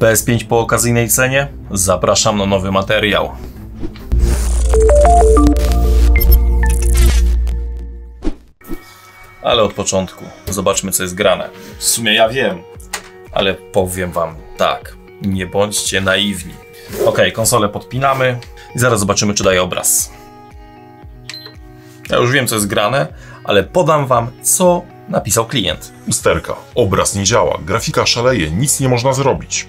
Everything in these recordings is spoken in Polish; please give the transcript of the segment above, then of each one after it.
PS5 po okazyjnej cenie? Zapraszam na nowy materiał. Ale od początku zobaczmy, co jest grane. W sumie ja wiem, ale powiem wam tak, nie bądźcie naiwni. Ok, konsolę podpinamy i zaraz zobaczymy, czy daje obraz. Ja już wiem, co jest grane, ale podam wam, co napisał klient. Usterka. Obraz nie działa, grafika szaleje, nic nie można zrobić.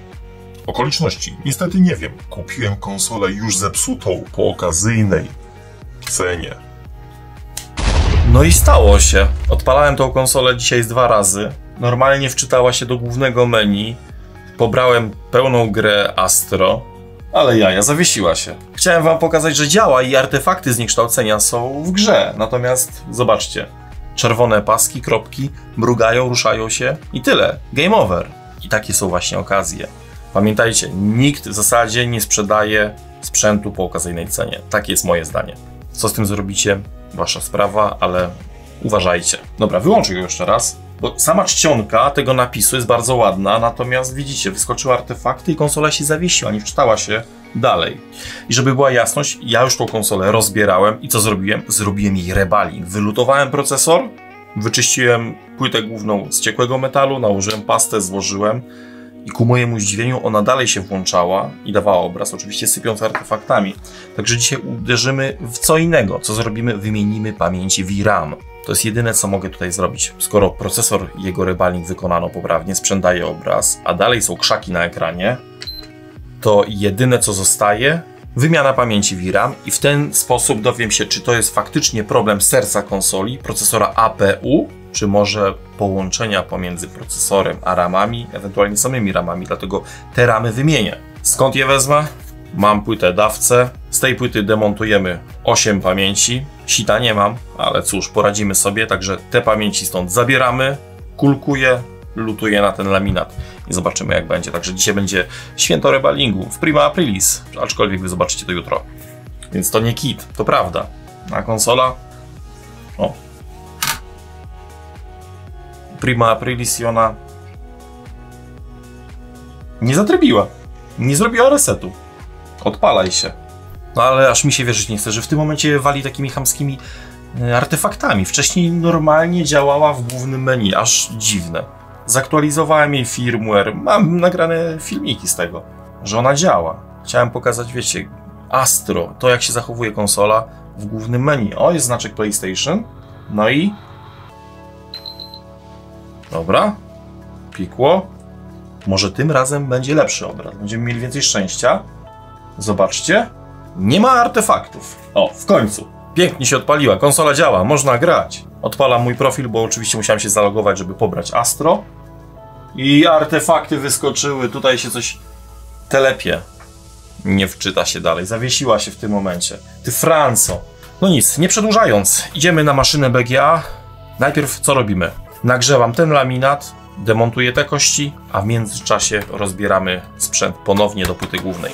Okoliczności? Niestety nie wiem. Kupiłem konsolę już zepsutą po okazyjnej cenie. No i stało się. Odpalałem tą konsolę dzisiaj z 2 razy. Normalnie wczytała się do głównego menu. Pobrałem pełną grę Astro, ale jaja, zawiesiła się. Chciałem wam pokazać, że działa i artefakty zniekształcenia są w grze. Natomiast zobaczcie. Czerwone paski, kropki, mrugają, ruszają się i tyle. Game over. I takie są właśnie okazje. Pamiętajcie, nikt w zasadzie nie sprzedaje sprzętu po okazyjnej cenie. Takie jest moje zdanie. Co z tym zrobicie? Wasza sprawa, ale uważajcie. Dobra, wyłączę go jeszcze raz, bo sama czcionka tego napisu jest bardzo ładna, natomiast widzicie, wyskoczyły artefakty i konsola się zawiesiła, nie wczytała się dalej. I żeby była jasność, ja już tą konsolę rozbierałem i co zrobiłem? Zrobiłem jej rebaling. Wylutowałem procesor, wyczyściłem płytę główną z ciekłego metalu, nałożyłem pastę, złożyłem i ku mojemu zdziwieniu ona dalej się włączała i dawała obraz, oczywiście sypiąc artefaktami. Także dzisiaj uderzymy w co innego. Co zrobimy? Wymienimy pamięci VRAM. To jest jedyne, co mogę tutaj zrobić. Skoro procesor i jego rebaling wykonano poprawnie, sprzęt daje obraz, a dalej są krzaki na ekranie, to jedyne, co zostaje, wymiana pamięci VRAM i w ten sposób dowiem się, czy to jest faktycznie problem serca konsoli, procesora APU, czy może połączenia pomiędzy procesorem a ramami, ewentualnie samymi ramami, dlatego te ramy wymienię. Skąd je wezmę? Mam płytę dawcę, z tej płyty demontujemy 8 pamięci, sita nie mam, ale cóż, poradzimy sobie, także te pamięci stąd zabieramy, kulkuję, lutuję na ten laminat i zobaczymy, jak będzie. Także dzisiaj będzie święto rebalingu w prima aprilis, aczkolwiek wy zobaczycie to jutro. Więc to nie kit, to prawda. A konsola? O. Prima aprilis i ona nie zatrybiła, nie zrobiła resetu. Odpalaj się. No ale aż mi się wierzyć nie chce, że w tym momencie wali takimi chamskimi artefaktami. Wcześniej normalnie działała w głównym menu, aż dziwne. Zaktualizowałem jej firmware, mam nagrane filmiki z tego, że ona działa. Chciałem pokazać, wiecie, Astro, to jak się zachowuje konsola w głównym menu. O, jest znaczek PlayStation, no i... Dobra, pikło. Może tym razem będzie lepszy obraz, będziemy mieli więcej szczęścia. Zobaczcie, nie ma artefaktów. O, w końcu. Pięknie się odpaliła, konsola działa, można grać. Odpalam mój profil, bo oczywiście musiałem się zalogować, żeby pobrać Astro. I artefakty wyskoczyły, tutaj się coś telepie. Nie wczyta się dalej, zawiesiła się w tym momencie. Ty Franco. No nic, nie przedłużając, idziemy na maszynę BGA. Najpierw co robimy? Nagrzewam ten laminat, demontuję te kości, a w międzyczasie rozbieramy sprzęt ponownie do płyty głównej.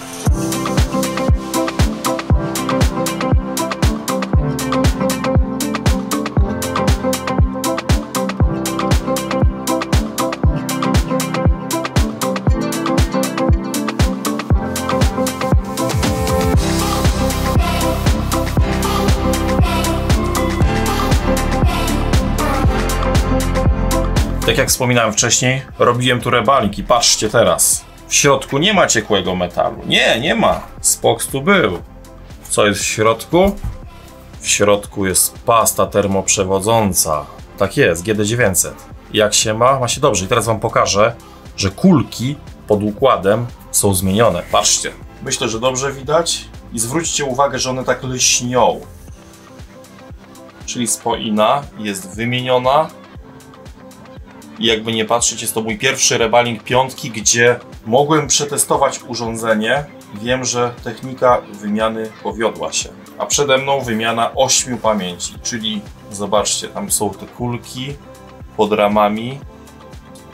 Tak jak wspominałem wcześniej, robiłem tu rebaling i patrzcie teraz. W środku nie ma ciekłego metalu. Nie ma. Spoks tu był. Co jest w środku? W środku jest pasta termoprzewodząca. Tak jest, GD900. Jak się ma? Ma się dobrze. I teraz wam pokażę, że kulki pod układem są zmienione. Patrzcie. Myślę, że dobrze widać. I zwróćcie uwagę, że one tak lśnią. Czyli spoina jest wymieniona. I jakby nie patrzeć, jest to mój pierwszy rebaling 5, gdzie mogłem przetestować urządzenie. Wiem, że technika wymiany powiodła się. A przede mną wymiana 8 pamięci, czyli zobaczcie, tam są te kulki pod ramami.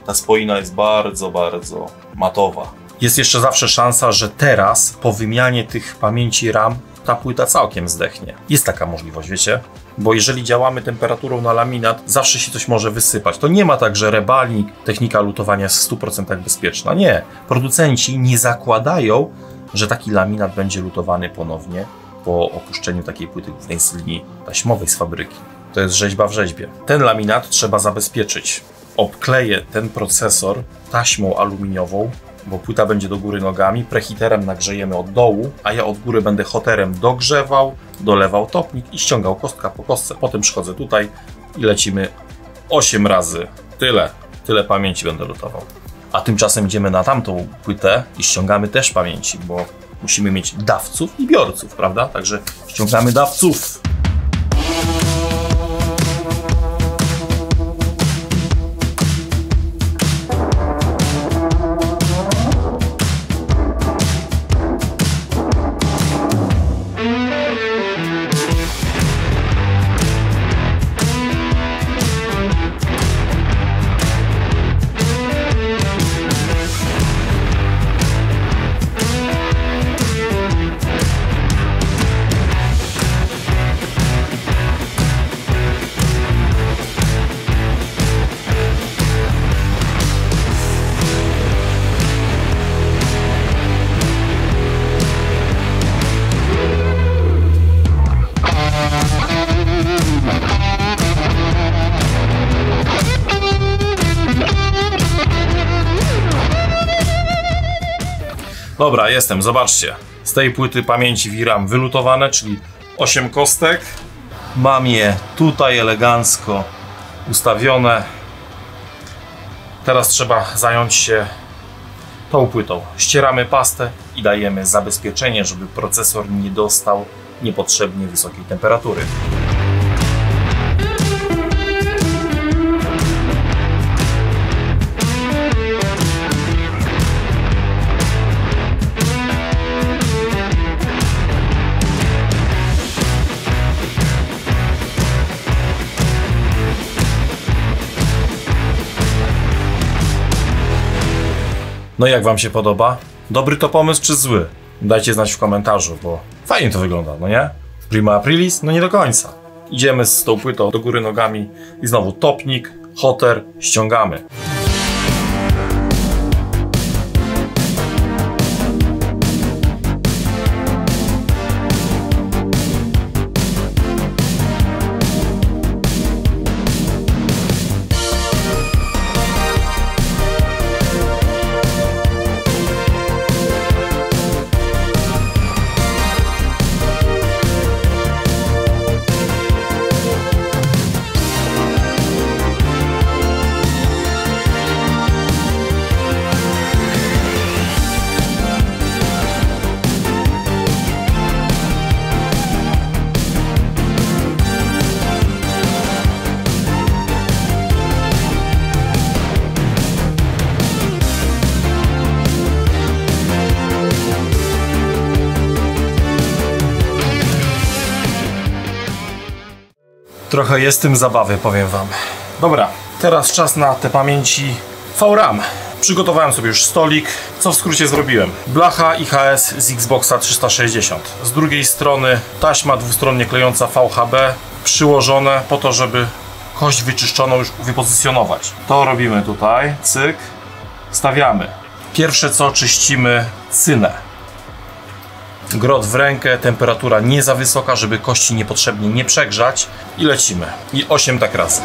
Ta spoina jest bardzo, bardzo matowa. Jest jeszcze zawsze szansa, że teraz po wymianie tych pamięci RAM ta płyta całkiem zdechnie. Jest taka możliwość, wiecie? Bo jeżeli działamy temperaturą na laminat, zawsze się coś może wysypać. To nie ma tak, że rebali, technika lutowania jest w 100% bezpieczna. Nie. Producenci nie zakładają, że taki laminat będzie lutowany ponownie po opuszczeniu takiej płyty głównej z linii taśmowej z fabryki. To jest rzeźba w rzeźbie. Ten laminat trzeba zabezpieczyć. Obkleję ten procesor taśmą aluminiową, bo płyta będzie do góry nogami, preheaterem nagrzejemy od dołu, a ja od góry będę hoterem dogrzewał, dolewał topnik i ściągał kostka po kostce. Potem przychodzę tutaj i lecimy 8 razy. Tyle pamięci będę lutował. A tymczasem idziemy na tamtą płytę i ściągamy też pamięci, bo musimy mieć dawców i biorców, prawda? Także ściągamy dawców. Dobra, jestem, zobaczcie. Z tej płyty pamięci VRAM wylutowane, czyli 8 kostek. Mam je tutaj elegancko ustawione. Teraz trzeba zająć się tą płytą. Ścieramy pastę i dajemy zabezpieczenie, żeby procesor nie dostał niepotrzebnie wysokiej temperatury. No i jak wam się podoba? Dobry to pomysł czy zły? Dajcie znać w komentarzu, bo fajnie to wygląda, no nie? Prima aprilis? No nie do końca. Idziemy z tą płytą do góry nogami i znowu topnik, hoter, ściągamy. Trochę jest tym zabawy, powiem wam. Dobra, teraz czas na te pamięci VRAM. Przygotowałem sobie już stolik. Co w skrócie zrobiłem? Blacha IHS z Xboxa 360. Z drugiej strony taśma dwustronnie klejąca VHB przyłożone po to, żeby kość wyczyszczoną już wypozycjonować. To robimy tutaj. Cyk. Stawiamy. Pierwsze co, czyścimy cynę. Grot w rękę, temperatura nie za wysoka, żeby kości niepotrzebnie nie przegrzać. I lecimy. I 8 tak razy.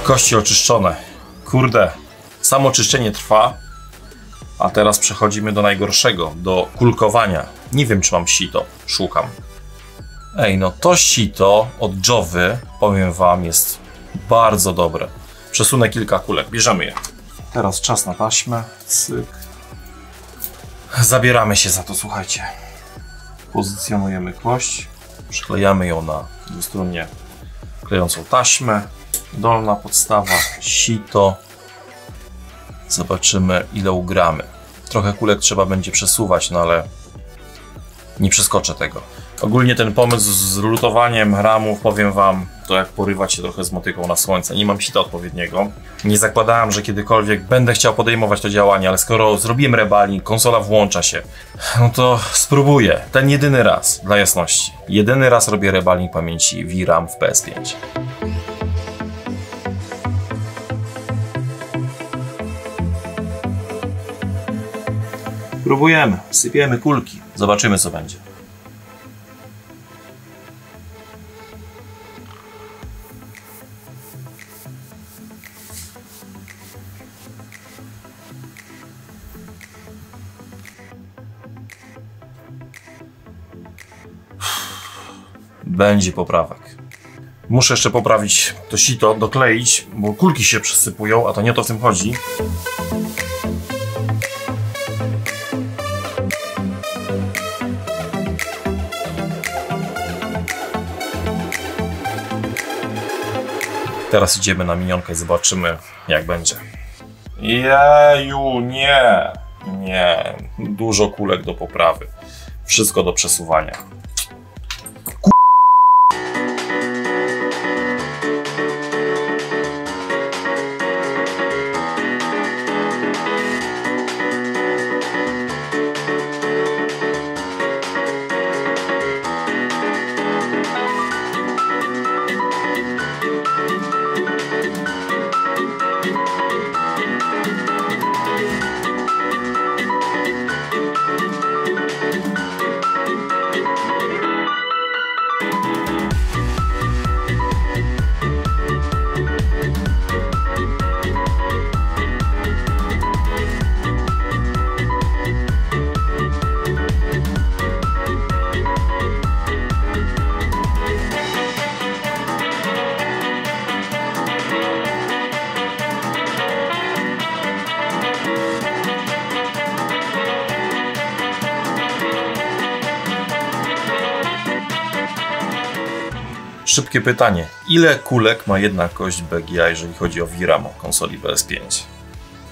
Kości oczyszczone. Kurde, samo czyszczenie trwa, a teraz przechodzimy do najgorszego, do kulkowania. Nie wiem, czy mam sito, szukam. Ej, no to sito od Jowy, powiem wam, jest bardzo dobre. Przesunę kilka kulek, bierzemy je. Teraz czas na taśmę, cyk. Zabieramy się za to, słuchajcie. Pozycjonujemy kość, przyklejamy ją na dwustronnie klejącą taśmę. Dolna podstawa, sito. Zobaczymy, ile ugramy. Trochę kulek trzeba będzie przesuwać, no ale nie przeskoczę tego. Ogólnie ten pomysł z lutowaniem ramów, powiem wam, to jak porywać się trochę z motyką na słońce. Nie mam sita odpowiedniego. Nie zakładałem, że kiedykolwiek będę chciał podejmować to działanie, ale skoro zrobiłem rebalink, konsola włącza się, no to spróbuję. Ten jedyny raz, dla jasności. Jedyny raz robię rebalink pamięci VRAM w PS5. Próbujemy, sypiemy kulki, zobaczymy, co będzie. Będzie poprawek. Muszę jeszcze poprawić to sito, dokleić, bo kulki się przysypują, a to nie o to w tym chodzi. Teraz idziemy na minionkę i zobaczymy, jak będzie. Jeju, nie. Nie. Dużo kulek do poprawy. Wszystko do przesuwania. Szybkie pytanie. Ile kulek ma jedna kość BGA, jeżeli chodzi o VRAM konsoli PS5?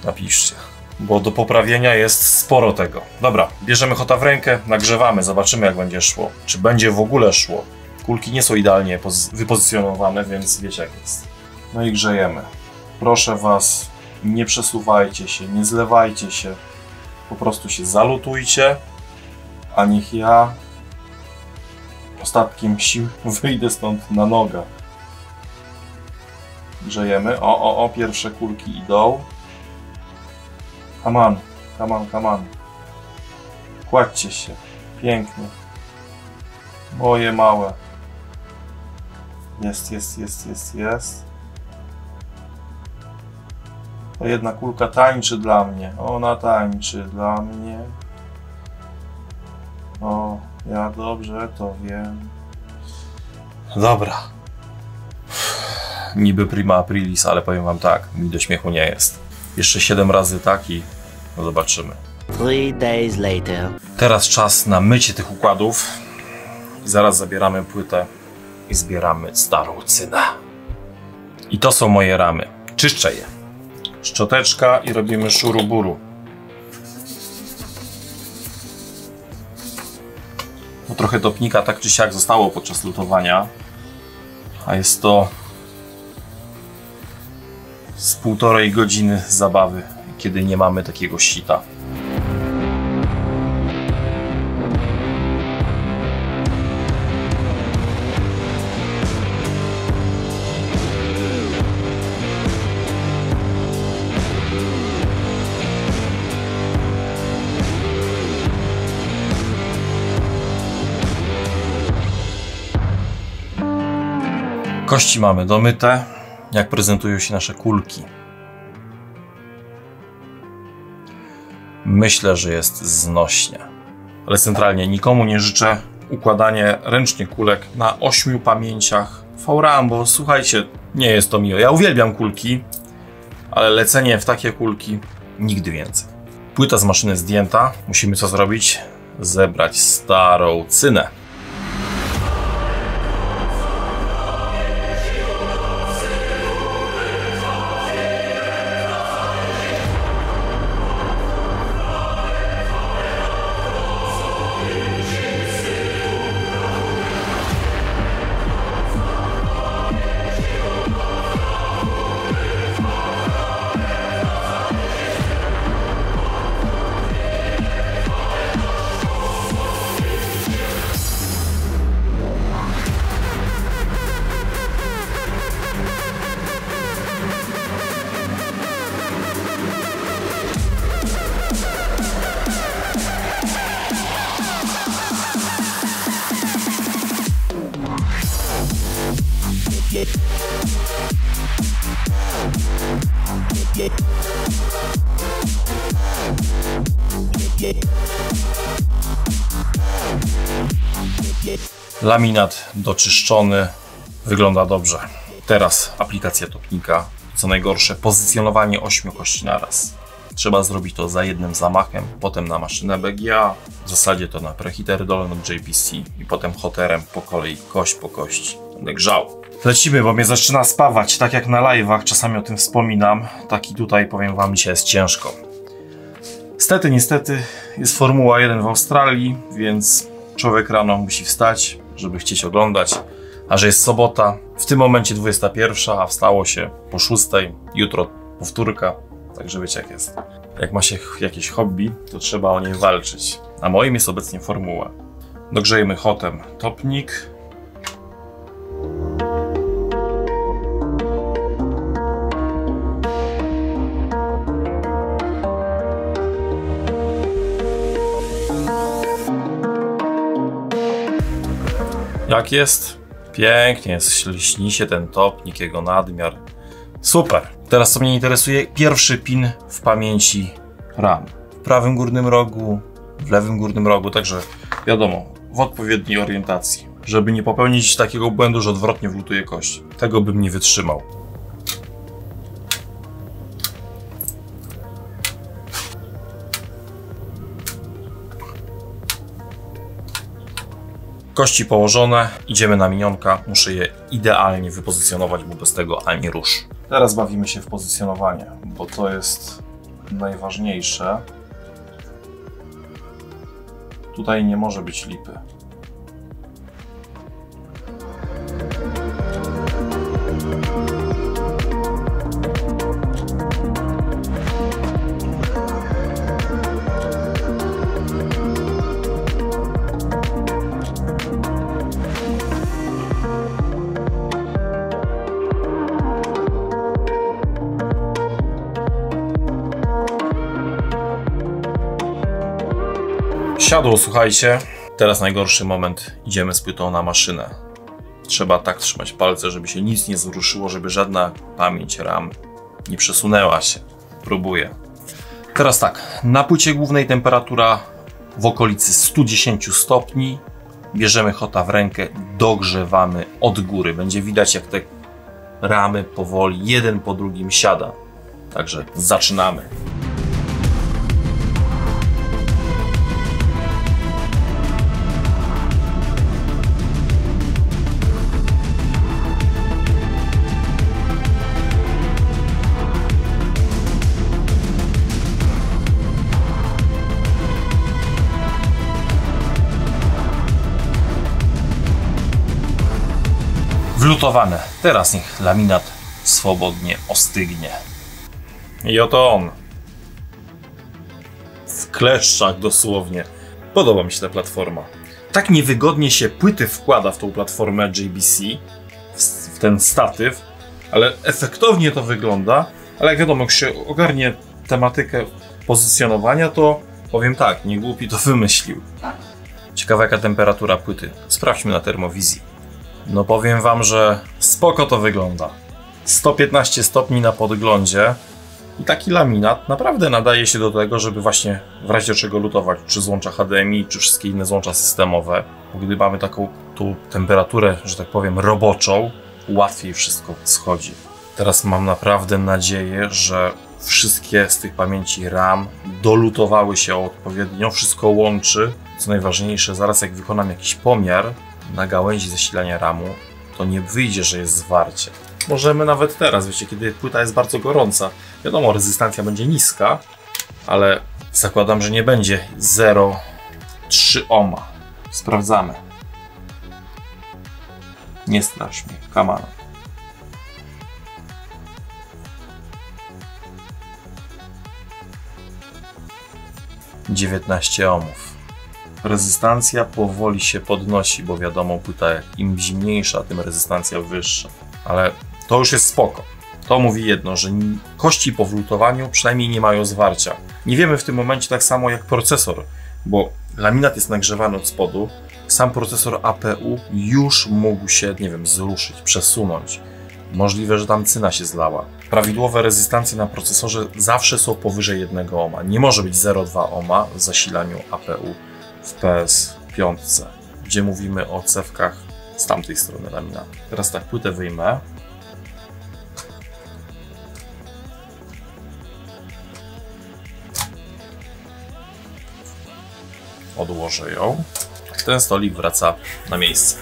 Napiszcie. Bo do poprawienia jest sporo tego. Dobra, bierzemy hota w rękę, nagrzewamy, zobaczymy, jak będzie szło. Czy będzie w ogóle szło. Kulki nie są idealnie wypozycjonowane, więc wiecie, jak jest. No i grzejemy. Proszę was, nie przesuwajcie się, nie zlewajcie się. Po prostu się zalutujcie, a niech ja ostatkiem sił wyjdę stąd na nogę. Grzejemy. O, pierwsze kulki idą. Come on, come on, come on. Kładźcie się. Pięknie. Moje małe. Jest. To jedna kulka tańczy dla mnie. Ona tańczy dla mnie. O, ja dobrze to wiem. Dobra. Niby prima aprilis, ale powiem wam tak, mi do śmiechu nie jest. Jeszcze 7 razy tak i no zobaczymy. 3 days later. Teraz czas na mycie tych układów. I zaraz zabieramy płytę i zbieramy starą cynę. I to są moje ramy. Czyszczę je. Szczoteczka i robimy szuruburu. No trochę topnika tak czy siak zostało podczas lutowania. A jest to z 1,5 godziny zabawy, kiedy nie mamy takiego sita. Kości mamy domyte. jak prezentują się nasze kulki. Myślę, że jest znośnie. Ale centralnie nikomu nie życzę układanie ręcznie kulek na 8 pamięciach VRAM, bo słuchajcie, nie jest to miłe. Ja uwielbiam kulki, ale lecenie w takie kulki nigdy więcej. Płyta z maszyny zdjęta. Musimy co zrobić? Zebrać starą cynę. Laminat doczyszczony, wygląda dobrze. Teraz aplikacja topnika. Co najgorsze, pozycjonowanie 8 kości na raz. Trzeba zrobić to za jednym zamachem, potem na maszynę BGA, w zasadzie to na preheater dolny od JPC i potem hoterem po kolei, kość po kości. Będę grzał. Lecimy, bo mnie zaczyna spawać, tak jak na live'ach, czasami o tym wspominam. Tak i tutaj, powiem wam, dzisiaj jest ciężko. Niestety jest Formuła 1 w Australii, więc człowiek rano musi wstać, żeby chcieć oglądać. A że jest sobota, w tym momencie 21, a wstało się po 6, jutro powtórka. Także wiecie jak jest. Jak ma się jakieś hobby, to trzeba o nie walczyć. A moim jest obecnie Formuła. Dogrzejmy hotem topnik. Jak jest? Pięknie jest, lśni się ten topnik, jego nadmiar. Super! Teraz co mnie interesuje, pierwszy pin w pamięci RAM. W prawym górnym rogu, w lewym górnym rogu, także wiadomo, w odpowiedniej orientacji. Żeby nie popełnić takiego błędu, że odwrotnie wlutuje kość. Tego bym nie wytrzymał. Kości położone, idziemy na minionka, muszę je idealnie wypozycjonować, bo bez tego ani rusz. Teraz bawimy się w pozycjonowanie, bo to jest najważniejsze. Tutaj nie może być lipy. Siadło, słuchajcie. Teraz najgorszy moment. Idziemy z płytą na maszynę. Trzeba tak trzymać palce, żeby się nic nie zruszyło, żeby żadna pamięć RAM nie przesunęła się. Próbuję. Teraz tak. Na płycie głównej temperatura w okolicy 110 stopni. Bierzemy hota w rękę, dogrzewamy od góry. Będzie widać, jak te ramy powoli, jeden po drugim siada. Także zaczynamy. Wlutowane. Teraz niech laminat swobodnie ostygnie. I oto on. W kleszczach dosłownie. Podoba mi się ta platforma. Tak niewygodnie się płyty wkłada w tą platformę JBC, w ten statyw, ale efektownie to wygląda. Ale jak wiadomo, jak się ogarnie tematykę pozycjonowania, to powiem tak, nie głupi to wymyślił. Ciekawa jaka temperatura płyty. Sprawdźmy na termowizji. No powiem wam, że spoko to wygląda. 115 stopni na podglądzie i taki laminat naprawdę nadaje się do tego, żeby właśnie w razie czego lutować czy złącza HDMI, czy wszystkie inne złącza systemowe. Bo gdy mamy taką tu temperaturę, że tak powiem, roboczą, łatwiej wszystko schodzi. Teraz mam naprawdę nadzieję, że wszystkie z tych pamięci RAM dolutowały się odpowiednio, wszystko łączy. Co najważniejsze, zaraz jak wykonam jakiś pomiar na gałęzi zasilania RAM-u, to nie wyjdzie, że jest zwarcie. Możemy nawet teraz, wiecie, kiedy płyta jest bardzo gorąca. Wiadomo, rezystancja będzie niska, ale zakładam, że nie będzie 0,3 ohma. Sprawdzamy. Nie strasz mnie, kamana. 19 ohmów. Rezystancja powoli się podnosi, bo wiadomo, płyta im zimniejsza, tym rezystancja wyższa. Ale to już jest spoko. To mówi jedno, że kości po wlutowaniu przynajmniej nie mają zwarcia. Nie wiemy w tym momencie tak samo jak procesor, bo laminat jest nagrzewany od spodu. Sam procesor APU już mógł się, nie wiem, zruszyć, przesunąć. Możliwe, że tam cyna się zlała. Prawidłowe rezystancje na procesorze zawsze są powyżej 1 ohma. Nie może być 0,2 ohma w zasilaniu APU w PS5, gdzie mówimy o cewkach z tamtej strony laminatu. Teraz tak, płytę wyjmę. Odłożę ją. Ten stolik wraca na miejsce.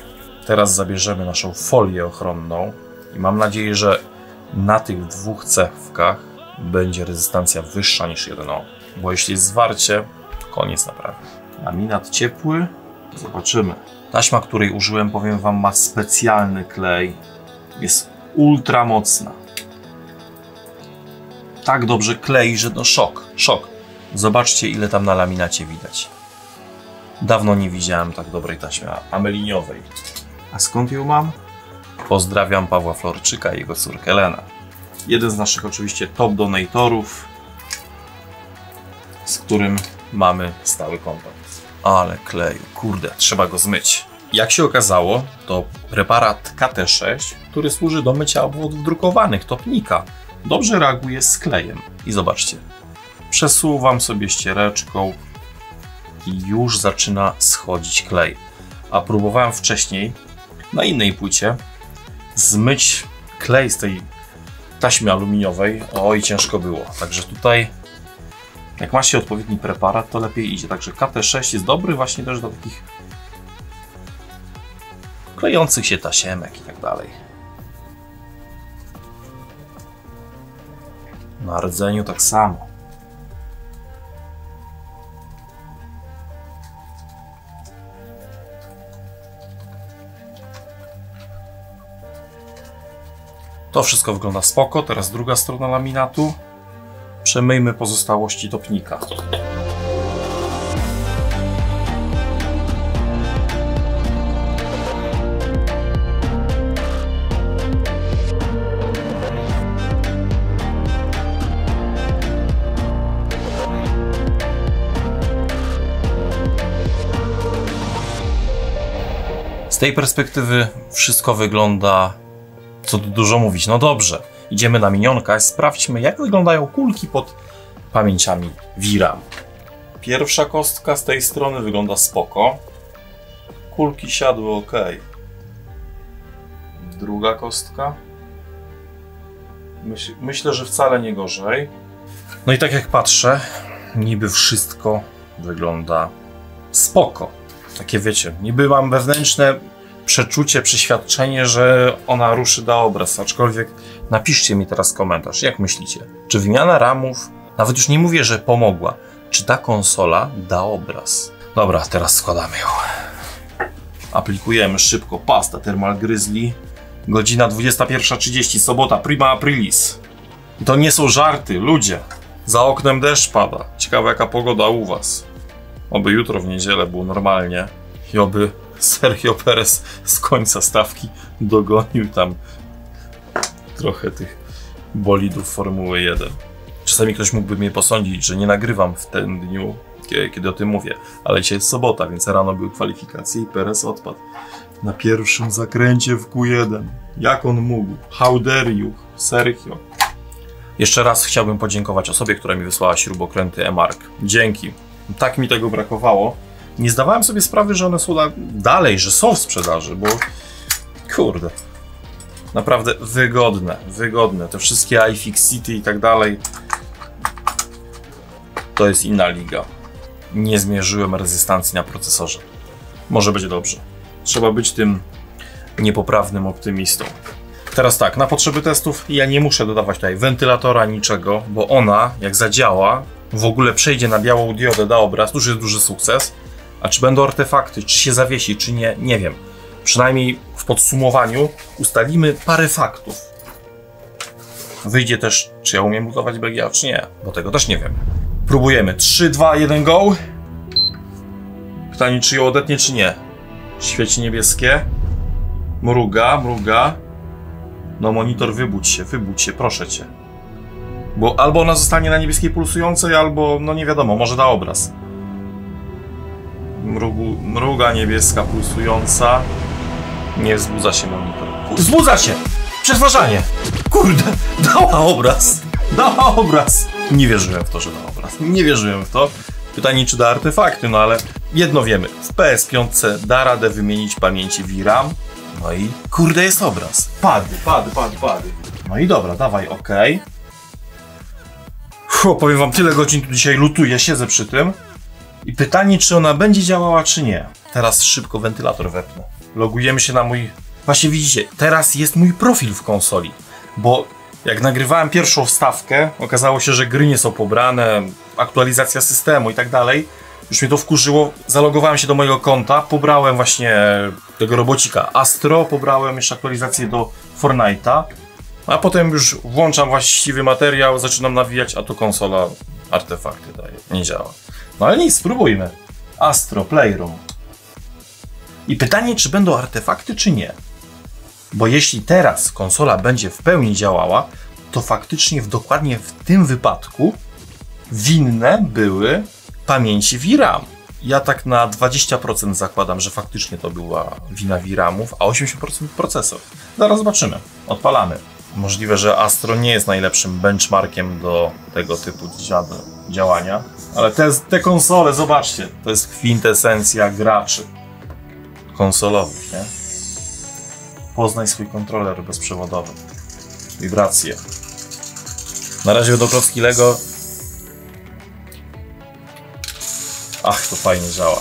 Teraz zabierzemy naszą folię ochronną i mam nadzieję, że na tych dwóch cewkach będzie rezystancja wyższa niż 1 ohm. Bo jeśli jest zwarcie, to koniec naprawy. Laminat ciepły. Zobaczymy. Taśma, której użyłem, powiem wam, ma specjalny klej. Jest ultra mocna. Tak dobrze klei, że no szok. Zobaczcie, ile tam na laminacie widać. Dawno nie widziałem tak dobrej taśmy ameliniowej. A skąd ją mam? Pozdrawiam Pawła Florczyka i jego córkę Lenę. Jeden z naszych oczywiście top donatorów, z którym mamy stały kontakt. Ale kleju, kurde, trzeba go zmyć. Jak się okazało, to preparat KT6, który służy do mycia obwodów drukowanych, topnika, dobrze reaguje z klejem. I zobaczcie, przesuwam sobie ściereczką i już zaczyna schodzić klej. A próbowałem wcześniej na innej płycie zmyć klej z tej taśmy aluminiowej. Oj, ciężko było. Także tutaj, jak ma się odpowiedni preparat, to lepiej idzie. Także KT6 jest dobry właśnie też do takich klejących się tasiemek i tak dalej. Na rdzeniu tak samo. To wszystko wygląda spoko. Teraz druga strona laminatu. Przemyjmy pozostałości topnika. Z tej perspektywy wszystko wygląda, co tu dużo mówić, no dobrze. Idziemy na minionka i sprawdźmy, jak wyglądają kulki pod pamięciami VRAM. Pierwsza kostka z tej strony wygląda spoko. Kulki siadły ok. Druga kostka. Myślę, że wcale nie gorzej. No i tak jak patrzę, niby wszystko wygląda spoko. Takie wiecie, niby mam wewnętrzne przeczucie, przeświadczenie, że ona ruszy da obraz, aczkolwiek napiszcie mi teraz komentarz, jak myślicie, czy wymiana ramów, nawet już nie mówię, że pomogła, czy ta konsola da obraz? Dobra, teraz składamy ją. Aplikujemy szybko pasta Thermal Grizzly, godzina 21:30, sobota, prima aprilis. I to nie są żarty, ludzie, za oknem deszcz pada, ciekawe jaka pogoda u was. Oby jutro w niedzielę było normalnie i oby Sergio Perez z końca stawki dogonił tam trochę tych bolidów Formuły 1. Czasami ktoś mógłby mnie posądzić, że nie nagrywam w tym dniu, kiedy o tym mówię, ale dzisiaj jest sobota, więc rano były kwalifikacje i Perez odpadł na pierwszym zakręcie w Q1. Jak on mógł? How dare you? Sergio. Jeszcze raz chciałbym podziękować osobie, która mi wysłała śrubokręty E-Mark. Dzięki. Tak mi tego brakowało. Nie zdawałem sobie sprawy, że one są dalej, że są w sprzedaży, bo kurde. Naprawdę wygodne. Te wszystkie iFixity i tak dalej. To jest inna liga. Nie zmierzyłem rezystancji na procesorze. Może będzie dobrze. Trzeba być tym niepoprawnym optymistą. Teraz tak, na potrzeby testów ja nie muszę dodawać tutaj wentylatora, niczego, bo ona, jak zadziała, w ogóle przejdzie na białą diodę, da obraz, to już jest duży sukces. A czy będą artefakty, czy się zawiesi, czy nie, nie wiem. Przynajmniej w podsumowaniu ustalimy parę faktów. Wyjdzie też, czy ja umiem budować BGA, czy nie, bo tego też nie wiem. Próbujemy. 3, 2, 1, go! Pytanie, czy ją odetnie, czy nie. Świeci niebieskie. Mruga. No monitor, wybudź się, proszę cię. Bo albo ona zostanie na niebieskiej pulsującej, albo, no nie wiadomo, może da obraz. Mruga niebieska pulsująca. Nie wzbudza się monitor. Wzbudza się! Przetwarzanie! Kurde, dała obraz! Nie wierzyłem w to, że da obraz. Nie wierzyłem w to. Pytanie, czy da artefakty, no ale jedno wiemy. W PS5 da radę wymienić pamięci VRAM. No i kurde, jest obraz. Pady. No i dobra, dawaj, OK. Powiem wam, tyle godzin tu dzisiaj lutuję, siedzę przy tym. I pytanie, czy ona będzie działała, czy nie. Teraz szybko wentylator wepnę. Logujemy się na mój... Właśnie widzicie, teraz jest mój profil w konsoli. Bo jak nagrywałem pierwszą wstawkę, okazało się, że gry nie są pobrane, aktualizacja systemu i tak dalej. Już mnie to wkurzyło, zalogowałem się do mojego konta, pobrałem właśnie tego robocika Astro, pobrałem jeszcze aktualizację do Fortnite'a, a potem już włączam właściwy materiał, zaczynam nawijać, a to konsola artefakty daje, nie działa. No ale nic, spróbujmy. Astro Playroom. I pytanie, czy będą artefakty, czy nie. Bo jeśli teraz konsola będzie w pełni działała, to faktycznie dokładnie w tym wypadku winne były pamięci VRAM. Ja tak na 20% zakładam, że faktycznie to była wina VRAMów, a 80% procesor. Zaraz zobaczymy. Odpalamy. Możliwe, że Astro nie jest najlepszym benchmarkiem do tego typu działania, ale te konsole, zobaczcie, to jest kwintesencja graczy konsolowych, nie? Poznaj swój kontroler bezprzewodowy. Wibracje. Na razie do klocki Lego. Ach, to fajnie działa.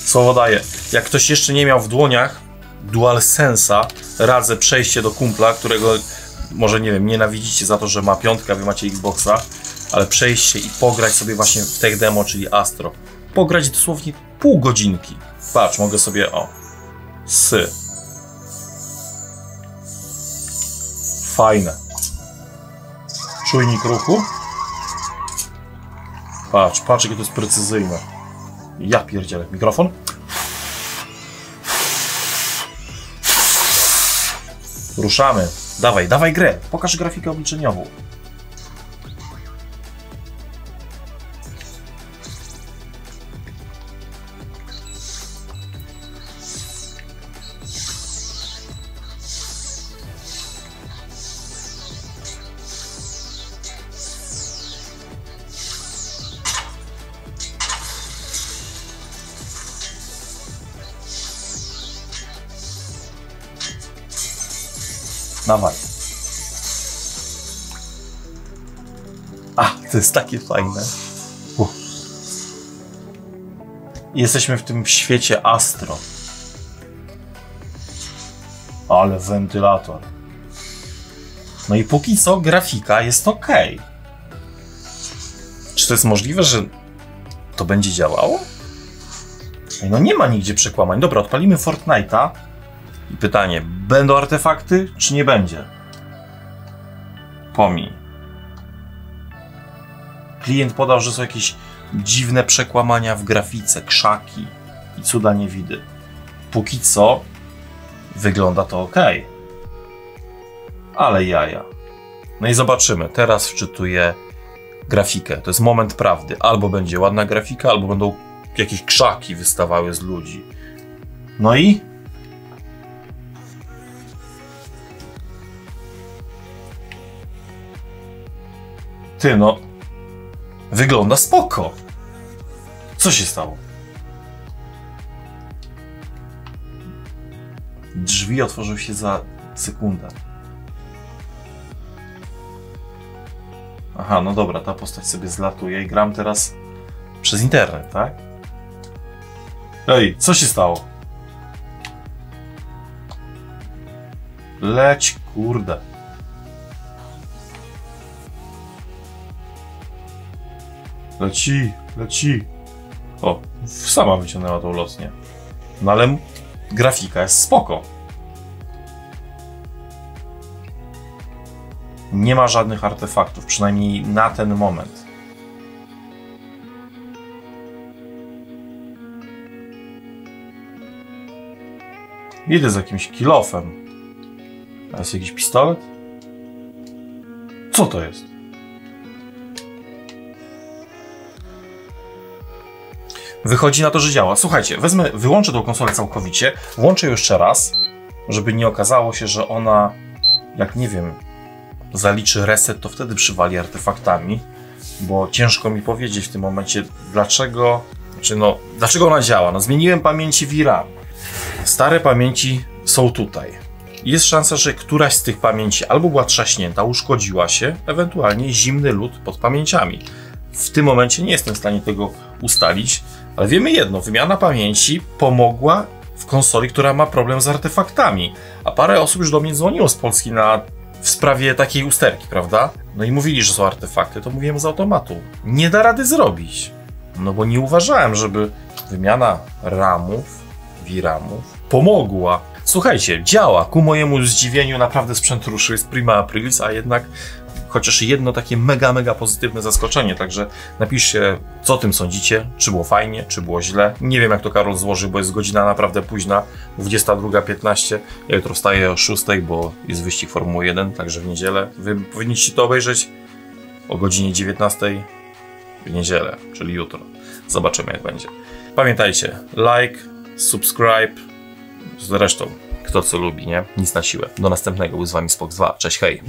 Słowo daję. Jak ktoś jeszcze nie miał w dłoniach DualSense'a, radzę przejście do kumpla, którego może, nie wiem, nienawidzicie za to, że ma piątkę, a wy macie Xboxa, ale przejść się i pograć sobie właśnie w tech demo, czyli Astro. Pograć dosłownie pół godzinki. Patrz, mogę sobie, Fajne. Czujnik ruchu. Patrz, jakie to jest precyzyjne. Ja pierdzielę. Mikrofon. Ruszamy. Dawaj grę. Pokaż grafikę obliczeniową. Dawaj. To jest takie fajne. Jesteśmy w tym świecie Astro. Ale wentylator. No i póki co grafika jest ok. Czy to jest możliwe, że to będzie działało? No nie ma nigdzie przekłamań. Dobra, odpalimy Fortnite'a. I pytanie, będą artefakty, czy nie będzie? Pomij. Klient podał, że są jakieś dziwne przekłamania w grafice, krzaki i cuda niewidy. Póki co wygląda to ok. Ale jaja. No i zobaczymy. Teraz wczytuję grafikę. To jest moment prawdy. Albo będzie ładna grafika, albo będą jakieś krzaki wystawały z ludzi. No i Ty no... Wygląda spoko. Co się stało? Drzwi otworzyły się za sekundę. Aha, no dobra, ta postać sobie zlatuje i gram teraz przez internet, tak? Ej, co się stało? Leć, kurde. Leci, leci. O, sama wyciągnęła tą lotnię. No ale grafika jest spoko. Nie ma żadnych artefaktów, przynajmniej na ten moment. Idę z jakimś kilofem. A jest jakiś pistolet? Co to jest? Wychodzi na to, że działa. Słuchajcie, wyłączę tą konsolę całkowicie, włączę ją jeszcze raz, żeby nie okazało się, że ona, jak nie wiem, zaliczy reset, to wtedy przywali artefaktami, bo ciężko mi powiedzieć w tym momencie, dlaczego, dlaczego ona działa. No, zmieniłem pamięci VRAM. Stare pamięci są tutaj. Jest szansa, że któraś z tych pamięci albo była trzaśnięta, uszkodziła się, ewentualnie zimny lód pod pamięciami. W tym momencie nie jestem w stanie tego ustalić, ale wiemy jedno, wymiana pamięci pomogła w konsoli, która ma problem z artefaktami. A parę osób już do mnie dzwoniło z Polski w sprawie takiej usterki, prawda? No i mówili, że są artefakty, to mówiłem z automatu. Nie da rady zrobić. No bo nie uważałem, żeby wymiana RAMów, VRAMów pomogła. Słuchajcie, działa. Ku mojemu zdziwieniu naprawdę sprzęt ruszył, jest prima aprilis, a jednak chociaż jedno takie mega pozytywne zaskoczenie, także napiszcie, co o tym sądzicie, czy było fajnie, czy było źle. Nie wiem, jak to Karol złoży, bo jest godzina naprawdę późna, 22:15. Ja jutro wstaję o 6, bo jest wyścig Formuły 1, także w niedzielę. Wy powinniście to obejrzeć o godzinie 19 w niedzielę, czyli jutro. Zobaczymy, jak będzie. Pamiętajcie, like, subscribe, zresztą kto co lubi, nie? Nic na siłę. Do następnego, był z wami Spox2. Cześć, hej!